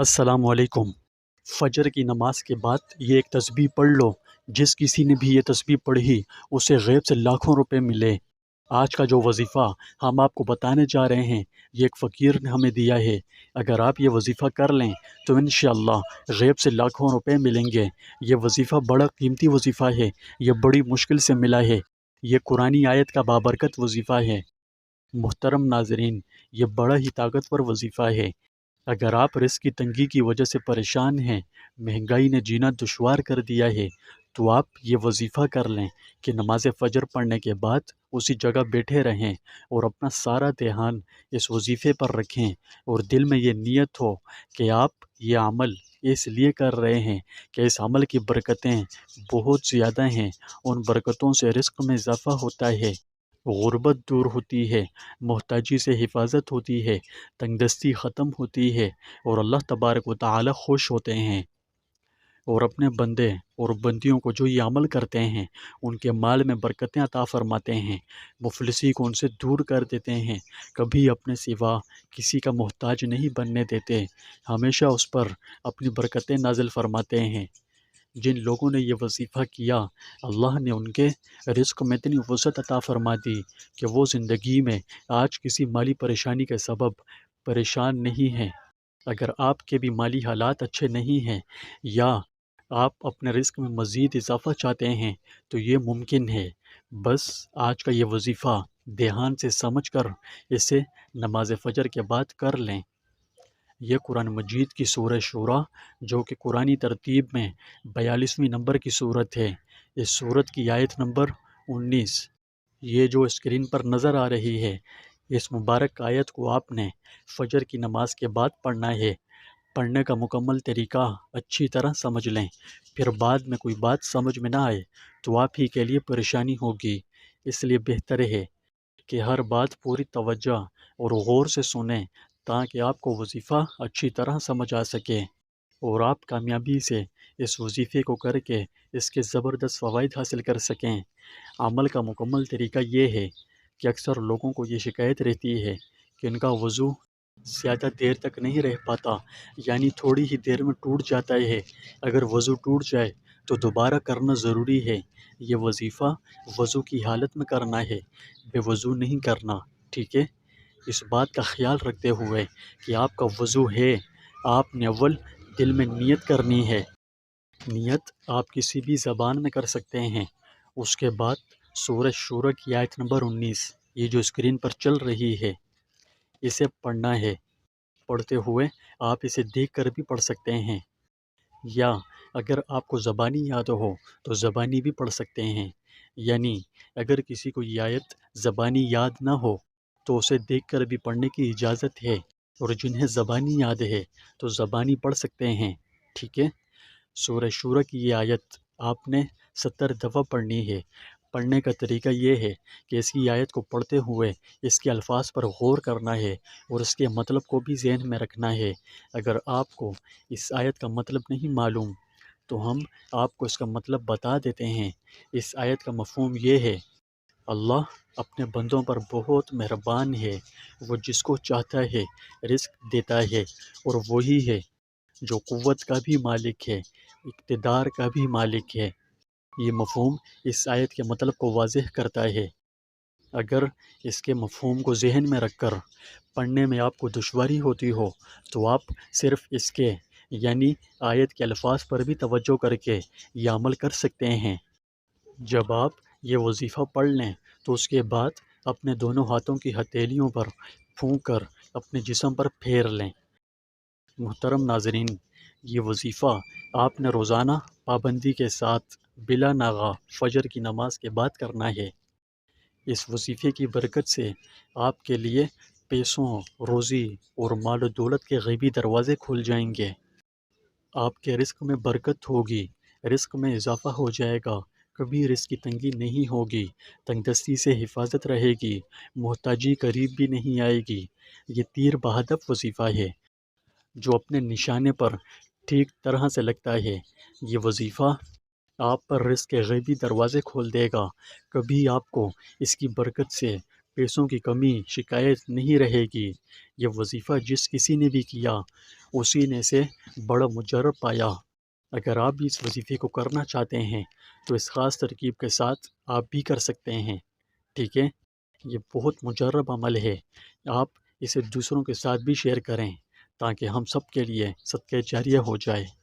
السلام علیکم۔ فجر کی نماز کے بعد یہ ایک تسبیح پڑھ لو۔ جس کسی نے بھی یہ تسبیح پڑھی اسے غیب سے لاکھوں روپے ملے۔ آج کا جو وظیفہ ہم آپ کو بتانے جا رہے ہیں یہ ایک فقیر نے ہمیں دیا ہے۔ اگر آپ یہ وظیفہ کر لیں تو انشاءاللہ غیب سے لاکھوں روپے ملیں گے۔ یہ وظیفہ بڑا قیمتی وظیفہ ہے، یہ بڑی مشکل سے ملا ہے۔ یہ قرآنی آیت کا بابرکت وظیفہ ہے۔ محترم ناظرین، یہ بڑا ہی طاقتور وظیفہ ہے۔ اگر آپ رزق کی تنگی کی وجہ سے پریشان ہیں، مہنگائی نے جینا دشوار کر دیا ہے، تو آپ یہ وظیفہ کر لیں کہ نماز فجر پڑھنے کے بعد اسی جگہ بیٹھے رہیں اور اپنا سارا دھیان اس وظیفے پر رکھیں، اور دل میں یہ نیت ہو کہ آپ یہ عمل اس لیے کر رہے ہیں کہ اس عمل کی برکتیں بہت زیادہ ہیں۔ ان برکتوں سے رزق میں اضافہ ہوتا ہے، غربت دور ہوتی ہے، محتاجی سے حفاظت ہوتی ہے، تنگ دستی ختم ہوتی ہے، اور اللہ تبارک و تعالی خوش ہوتے ہیں، اور اپنے بندے اور بندیوں کو جو یہ عمل کرتے ہیں ان کے مال میں برکتیں عطا فرماتے ہیں، مفلسی کو ان سے دور کر دیتے ہیں، کبھی اپنے سوا کسی کا محتاج نہیں بننے دیتے، ہمیشہ اس پر اپنی برکتیں نازل فرماتے ہیں۔ جن لوگوں نے یہ وظیفہ کیا اللہ نے ان کے رزق میں اتنی وسعت عطا فرما دی کہ وہ زندگی میں آج کسی مالی پریشانی کے سبب پریشان نہیں ہیں۔ اگر آپ کے بھی مالی حالات اچھے نہیں ہیں یا آپ اپنے رزق میں مزید اضافہ چاہتے ہیں تو یہ ممکن ہے۔ بس آج کا یہ وظیفہ دھیان سے سمجھ کر اسے نماز فجر کے بعد کر لیں۔ یہ قرآن مجید کی سورہ شورا جو کہ قرآنی ترتیب میں 42ویں نمبر کی صورت ہے، اس صورت کی آیت نمبر 19 یہ جو اسکرین پر نظر آ رہی ہے، اس مبارک آیت کو آپ نے فجر کی نماز کے بعد پڑھنا ہے۔ پڑھنے کا مکمل طریقہ اچھی طرح سمجھ لیں، پھر بعد میں کوئی بات سمجھ میں نہ آئے تو آپ ہی کے لیے پریشانی ہوگی۔ اس لیے بہتر ہے کہ ہر بات پوری توجہ اور غور سے سنیں تاکہ آپ کو وظیفہ اچھی طرح سمجھ آ سکے اور آپ کامیابی سے اس وظیفے کو کر کے اس کے زبردست فوائد حاصل کر سکیں۔ عمل کا مکمل طریقہ یہ ہے کہ اکثر لوگوں کو یہ شکایت رہتی ہے کہ ان کا وضو زیادہ دیر تک نہیں رہ پاتا، یعنی تھوڑی ہی دیر میں ٹوٹ جاتا ہے۔ اگر وضو ٹوٹ جائے تو دوبارہ کرنا ضروری ہے۔ یہ وظیفہ وضو کی حالت میں کرنا ہے، بے وضو نہیں کرنا، ٹھیک ہے؟ اس بات کا خیال رکھتے ہوئے کہ آپ کا وضو ہے، آپ نے اول دل میں نیت کرنی ہے۔ نیت آپ کسی بھی زبان میں کر سکتے ہیں۔ اس کے بعد سورہ شورہ کی آیت نمبر 19 یہ جو اسکرین پر چل رہی ہے اسے پڑھنا ہے۔ پڑھتے ہوئے آپ اسے دیکھ کر بھی پڑھ سکتے ہیں، یا اگر آپ کو زبانی یاد ہو تو زبانی بھی پڑھ سکتے ہیں۔ یعنی اگر کسی کو یہ آیت زبانی یاد نہ ہو تو اسے دیکھ کر بھی پڑھنے کی اجازت ہے، اور جنہیں زبانی یاد ہے تو زبانی پڑھ سکتے ہیں، ٹھیک ہے؟ سورہ شورہ کی یہ آیت آپ نے 70 دفعہ پڑھنی ہے۔ پڑھنے کا طریقہ یہ ہے کہ اس کی آیت کو پڑھتے ہوئے اس کے الفاظ پر غور کرنا ہے اور اس کے مطلب کو بھی ذہن میں رکھنا ہے۔ اگر آپ کو اس آیت کا مطلب نہیں معلوم تو ہم آپ کو اس کا مطلب بتا دیتے ہیں۔ اس آیت کا مفہوم یہ ہے، اللہ اپنے بندوں پر بہت مہربان ہے، وہ جس کو چاہتا ہے رزق دیتا ہے، اور وہی ہے جو قوت کا بھی مالک ہے، اقتدار کا بھی مالک ہے۔ یہ مفہوم اس آیت کے مطلب کو واضح کرتا ہے۔ اگر اس کے مفہوم کو ذہن میں رکھ کر پڑھنے میں آپ کو دشواری ہوتی ہو تو آپ صرف اس کے یعنی آیت کے الفاظ پر بھی توجہ کر کے یہ عمل کر سکتے ہیں۔ جب آپ یہ وظیفہ پڑھ لیں تو اس کے بعد اپنے دونوں ہاتھوں کی ہتھیلیوں پر پھونک کر اپنے جسم پر پھیر لیں۔ محترم ناظرین، یہ وظیفہ آپ نے روزانہ پابندی کے ساتھ بلا ناغہ فجر کی نماز کے بعد کرنا ہے۔ اس وظیفے کی برکت سے آپ کے لیے پیسوں، روزی اور مال و دولت کے غیبی دروازے کھل جائیں گے۔ آپ کے رزق میں برکت ہوگی، رزق میں اضافہ ہو جائے گا، کبھی رزق کی تنگی نہیں ہوگی، تنگ دستی سے حفاظت رہے گی، محتاجی قریب بھی نہیں آئے گی۔ یہ تیر بہدف وظیفہ ہے جو اپنے نشانے پر ٹھیک طرح سے لگتا ہے۔ یہ وظیفہ آپ پر رزق کے غیبی دروازے کھول دے گا، کبھی آپ کو اس کی برکت سے پیسوں کی کمی شکایت نہیں رہے گی۔ یہ وظیفہ جس کسی نے بھی کیا اسی نے سے بڑا مجرب پایا۔ اگر آپ بھی اس وظیفے کو کرنا چاہتے ہیں تو اس خاص ترکیب کے ساتھ آپ بھی کر سکتے ہیں، ٹھیک ہے؟ یہ بہت مجرب عمل ہے، آپ اسے دوسروں کے ساتھ بھی شیئر کریں تاکہ ہم سب کے لیے صدقہ جاریہ ہو جائے۔